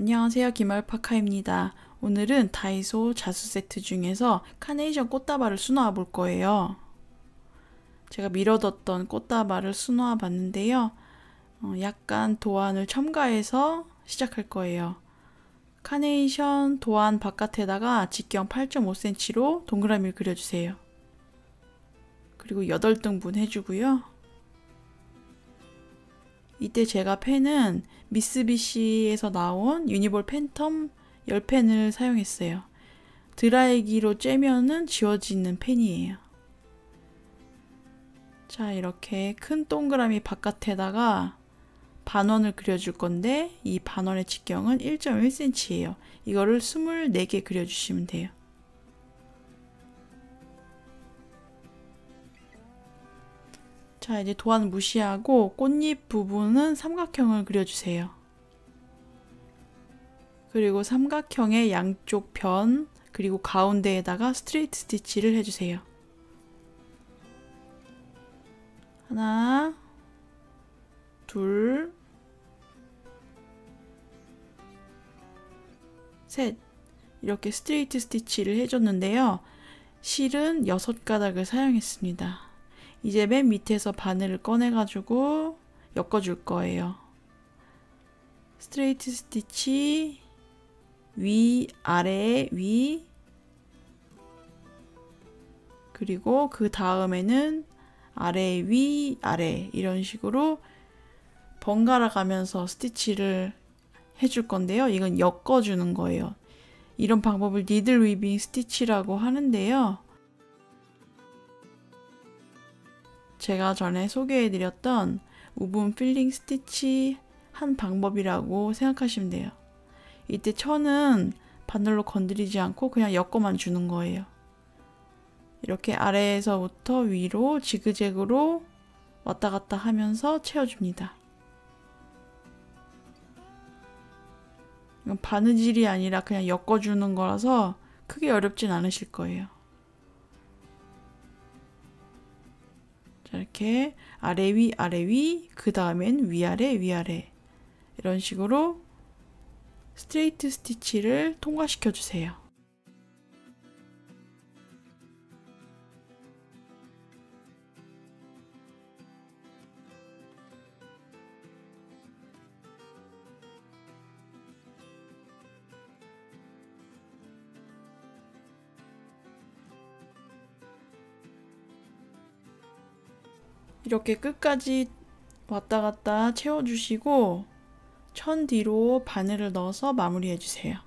안녕하세요. 김알파카입니다. 오늘은 다이소 자수 세트 중에서 카네이션 꽃다발을 수놓아 볼 거예요. 제가 미뤄뒀던 꽃다발을 수놓아 봤는데요. 약간 도안을 첨가해서 시작할 거예요. 카네이션 도안 바깥에다가 직경 8.5cm로 동그라미를 그려주세요. 그리고 8등분 해주고요. 이때 제가 펜은 미쓰비시에서 나온 유니볼 팬텀 10펜을 사용했어요. 드라이기로 쬐면은 지워지는 펜이에요. 자, 이렇게 큰 동그라미 바깥에다가 반원을 그려줄 건데 이 반원의 직경은 1.1cm예요. 이거를 24개 그려주시면 돼요. 자, 이제 도안 무시하고 꽃잎 부분은 삼각형을 그려주세요. 그리고 삼각형의 양쪽 변 그리고 가운데에다가 스트레이트 스티치를 해주세요. 하나, 둘, 셋. 이렇게 스트레이트 스티치를 해줬는데요. 실은 6가닥을 사용했습니다. 이제 맨 밑에서 바늘을 꺼내가지고 엮어줄 거예요. 스트레이트 스티치 위, 아래, 위 그리고 그 다음에는 아래, 위, 아래 이런 식으로 번갈아 가면서 스티치를 해줄 건데요. 이건 엮어주는 거예요. 이런 방법을 니들 위빙 스티치라고 하는데요. 제가 전에 소개해드렸던 우분 필링 스티치 한 방법이라고 생각하시면 돼요. 이때 천은 바늘로 건드리지 않고 그냥 엮어만 주는 거예요. 이렇게 아래에서부터 위로 지그재그로 왔다 갔다 하면서 채워줍니다. 이건 바느질이 아니라 그냥 엮어주는 거라서 크게 어렵진 않으실 거예요. 이렇게 아래 위 아래 위 그 다음엔 위아래 위아래 이런 식으로 스트레이트 스티치를 통과시켜 주세요. 이렇게 끝까지 왔다 갔다 채워주시고 천 뒤로 바늘을 넣어서 마무리해주세요.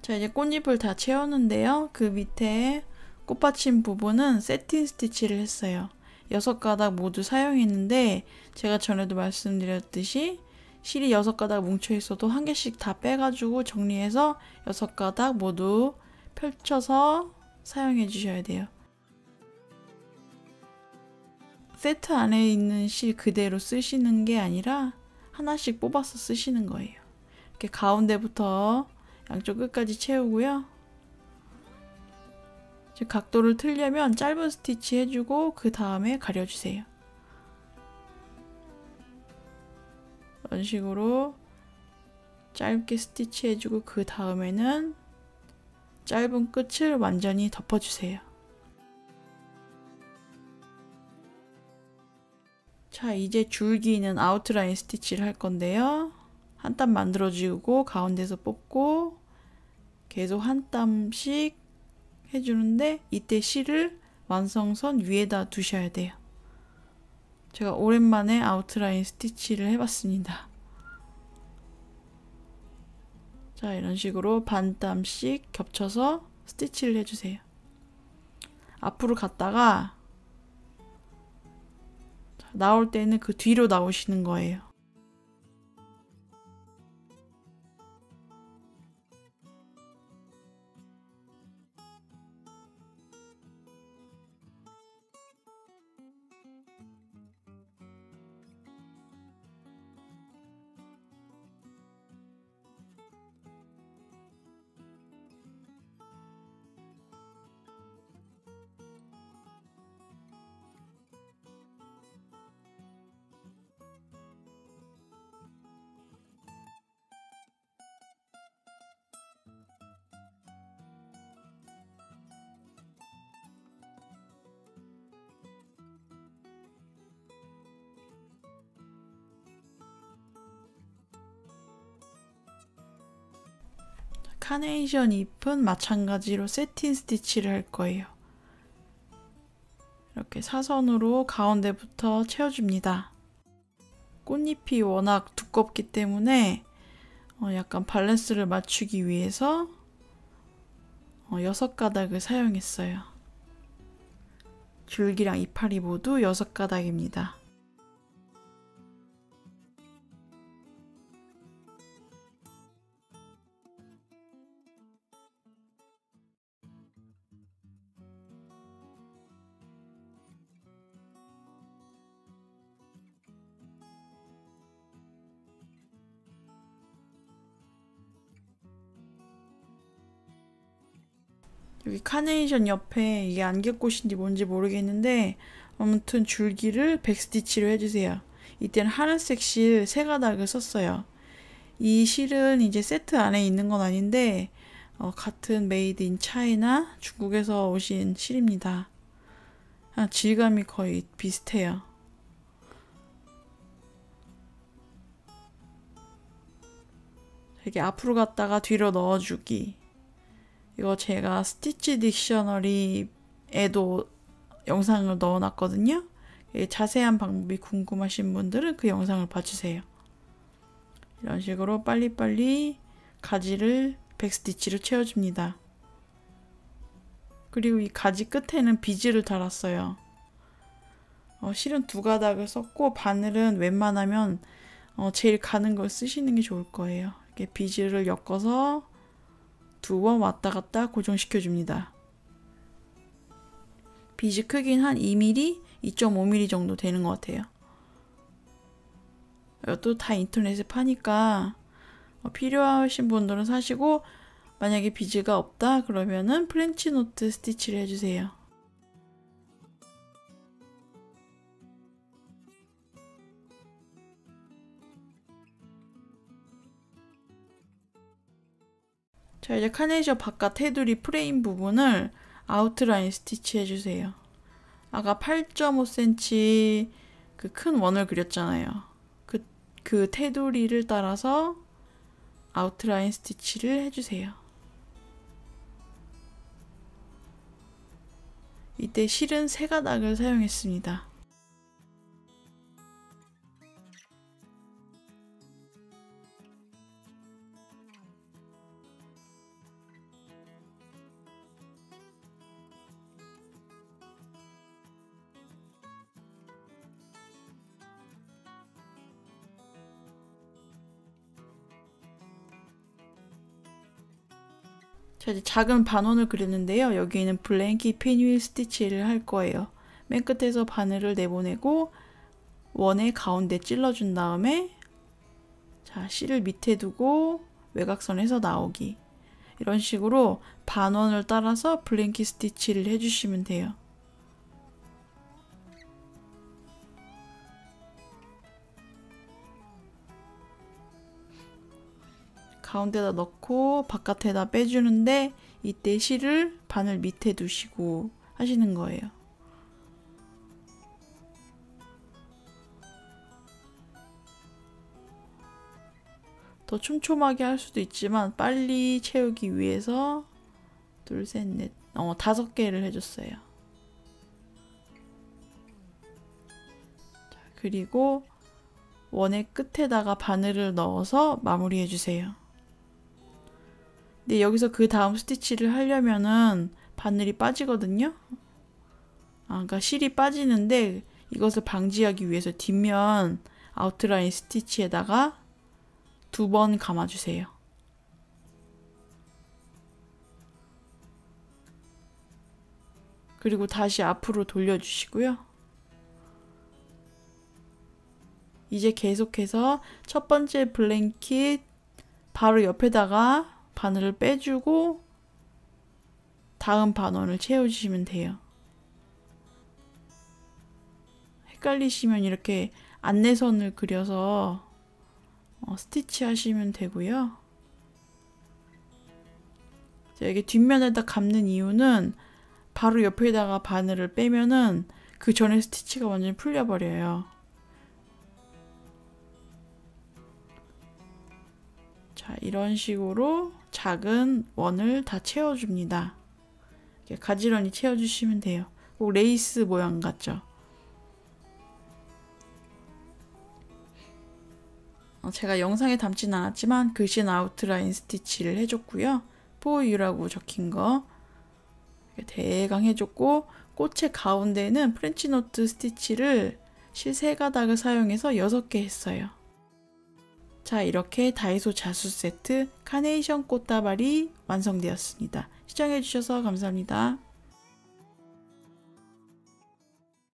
자, 이제 꽃잎을 다 채웠는데요. 그 밑에 꽃받침 부분은 세틴 스티치를 했어요. 6가닥 모두 사용했는데 제가 전에도 말씀드렸듯이 실이 6가닥 뭉쳐 있어도 한 개씩 다 빼가지고 정리해서 6가닥 모두 펼쳐서 사용해 주셔야 돼요. 세트 안에 있는 실 그대로 쓰시는 게 아니라 하나씩 뽑아서 쓰시는 거예요. 이렇게 가운데부터 양쪽 끝까지 채우고요. 각도를 틀려면 짧은 스티치 해주고 그 다음에 가려주세요. 이런 식으로 짧게 스티치 해주고 그 다음에는 짧은 끝을 완전히 덮어주세요. 자, 이제 줄기는 아웃라인 스티치를 할 건데요. 한 땀 만들어주고 가운데서 뽑고 계속 한 땀씩 해주는데 이때 실을 완성선 위에다 두셔야 돼요. 제가 오랜만에 아웃라인 스티치를 해봤습니다. 자, 이런 식으로 반 땀씩 겹쳐서 스티치를 해주세요. 앞으로 갔다가 나올 때는 그 뒤로 나오시는 거예요. 카네이션 잎은 마찬가지로 세틴 스티치를 할 거예요. 이렇게 사선으로 가운데부터 채워줍니다. 꽃잎이 워낙 두껍기 때문에 약간 밸런스를 맞추기 위해서 6가닥을 사용했어요. 줄기랑 이파리 모두 6가닥입니다. 여기 카네이션 옆에 이게 안개꽃인지 뭔지 모르겠는데 아무튼 줄기를 백스티치로 해주세요. 이때는 하늘색 실 3가닥을 썼어요. 이 실은 이제 세트 안에 있는 건 아닌데 같은 메이드 인 차이나 중국에서 오신 실입니다. 질감이 거의 비슷해요. 이렇게 앞으로 갔다가 뒤로 넣어주기. 이거 제가 스티치 딕셔너리에도 영상을 넣어놨거든요. 자세한 방법이 궁금하신 분들은 그 영상을 봐주세요. 이런 식으로 빨리빨리 가지를 백스티치로 채워줍니다. 그리고 이 가지 끝에는 비즈를 달았어요. 실은 2가닥을 썼고 바늘은 웬만하면 제일 가는 걸 쓰시는 게 좋을 거예요. 이렇게 비즈를 엮어서 2번 왔다 갔다 고정시켜 줍니다. 비즈 크기는 한 2mm, 2.5mm 정도 되는 것 같아요. 이것도 다 인터넷에 파니까 필요하신 분들은 사시고, 만약에 비즈가 없다 그러면은 프렌치 노트 스티치를 해주세요. 자, 이제 카네이션 바깥 테두리 프레임 부분을 아웃라인 스티치 해주세요. 아까 8.5cm 그 큰 원을 그렸잖아요. 그 테두리를 따라서 아웃라인 스티치를 해주세요. 이때 실은 3가닥을 사용했습니다. 자, 이제 작은 반원을 그렸는데요. 여기에는 블랭키 핀휠 스티치를 할 거예요. 맨 끝에서 바늘을 내보내고 원의 가운데 찔러준 다음에 자, 실을 밑에 두고 외곽선에서 나오기. 이런 식으로 반원을 따라서 블랭키 스티치를 해주시면 돼요. 가운데다 넣고 바깥에다 빼주는데 이때 실을 바늘 밑에 두시고 하시는 거예요. 더 촘촘하게 할 수도 있지만 빨리 채우기 위해서 둘, 셋, 넷, 5개를 해줬어요. 자, 그리고 원의 끝에다가 바늘을 넣어서 마무리해주세요. 근데 여기서 그 다음 스티치를 하려면은 바늘이 빠지거든요. 그러니까 실이 빠지는데 이것을 방지하기 위해서 뒷면 아웃라인 스티치에다가 2번 감아주세요. 그리고 다시 앞으로 돌려주시고요. 이제 계속해서 첫 번째 블랭킷 바로 옆에다가 바늘을 빼주고 다음 반원을 채워주시면 돼요. 헷갈리시면 이렇게 안내선을 그려서 스티치 하시면 되고요. 자, 이게 뒷면에다 감는 이유는 바로 옆에다가 바늘을 빼면은 그 전에 스티치가 완전히 풀려버려요. 자, 이런 식으로 작은 원을 다 채워줍니다. 이렇게 가지런히 채워주시면 돼요. 꼭 레이스 모양 같죠? 제가 영상에 담진 않았지만 글씨는 아웃라인 스티치를 해줬고요. For You라고 적힌 거 대강 해줬고, 꽃의 가운데는 프렌치노트 스티치를 실 3가닥을 사용해서 6개 했어요. 자, 이렇게 다이소 자수 세트 카네이션 꽃다발이 완성되었습니다. 시청해주셔서 감사합니다.